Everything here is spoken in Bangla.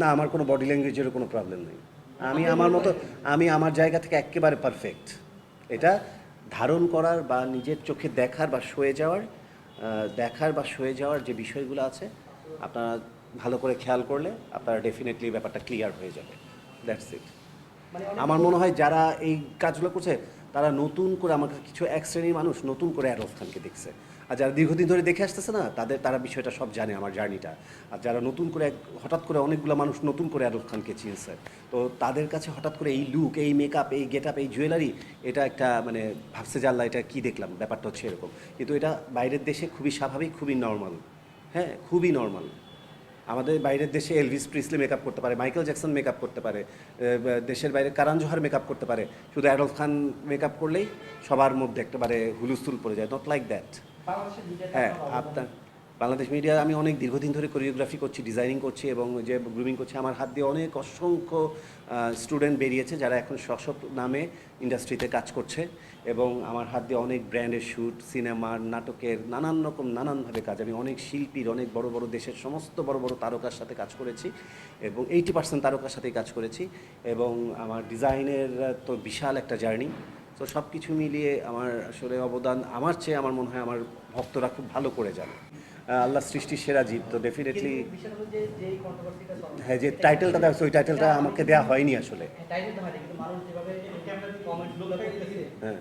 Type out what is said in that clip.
না, আমার কোনো বডি ল্যাঙ্গুয়েজেরও কোনো প্রবলেম নেই। আমি আমার মতো, আমি আমার জায়গা থেকে এক্কেবারে পারফেক্ট। এটা ধারণ করার বা নিজের চোখে দেখার বা সয়ে যাওয়ার যে বিষয়গুলো আছে, আপনারা ভালো করে খেয়াল করলে আপনারা ডেফিনেটলি ব্যাপারটা ক্লিয়ার হয়ে যাবে। That's it. আমার মনে হয় যারা এই কাজগুলো করছে তারা নতুন করে, আমার কাছে কিছু এক শ্রেণীর মানুষ নতুন করে আরব খানকে দেখছে। আর যারা দীর্ঘদিন ধরে দেখে আসতেছে না, তারা বিষয়টা সব জানে, আমার জার্নিটা। আর যারা নতুন করে হঠাৎ করে অনেকগুলো মানুষ নতুন করে আরব খানকে চিনছে, তো তাদের কাছে হঠাৎ করে এই লুক, এই মেকআপ, এই গেট আপ, এই জুয়েলারি, এটা একটা মানে ভাবছে যে আল্লাহ এটা কী দেখলাম, ব্যাপারটা হচ্ছে এরকম। কিন্তু এটা বাইরের দেশে খুবই স্বাভাবিক, খুবই নর্মাল। হ্যাঁ, খুবই নর্মাল। আমাদের বাইরের দেশে এলভিস প্রিসলি মেকআপ করতে পারে, মাইকেল জ্যাকসন মেকআপ করতে পারে, দেশের বাইরে কারণ জোহার মেকআপ করতে পারে, শুধু অ্যাডলফ খান মেকআপ করলেই সবার মধ্যে একেবারে হুলুস্থুল পড়ে যায়। Not like that. হ্যাঁ, আপনার বাংলাদেশ মিডিয়া, আমি অনেক দীর্ঘদিন ধরে কোরিওগ্রাফি করছি, ডিজাইনিং করছি এবং যে গ্রুমিং করছি। আমার হাত দিয়ে অনেক অসংখ্য স্টুডেন্ট বেরিয়েছে যারা এখন স্ব নামে ইন্ডাস্ট্রিতে কাজ করছে, এবং আমার হাত দিয়ে অনেক ব্র্যান্ডের শ্যুট, সিনেমার, নাটকের, নানান রকম নানানভাবে কাজ। আমি অনেক শিল্পীর, অনেক বড় বড় দেশের সমস্ত বড় বড় তারকার সাথে কাজ করেছি, এবং 80% তারকার সাথেই কাজ করেছি। এবং আমার ডিজাইনের তো বিশাল একটা জার্নি। তো সব কিছু মিলিয়ে আমার আসলে অবদান, আমার চেয়ে আমার মনে হয় আমার ভক্তরা খুব ভালো করে জানে। আল্লাহ সৃষ্টির সেরা জীব, তো ডেফিনেটলি। হ্যাঁ, যে টাইটেলটা দেওয়া হয়েছে, ওই টাইটেলটা আমাকে দেওয়া হয়নি আসলে। হ্যাঁ।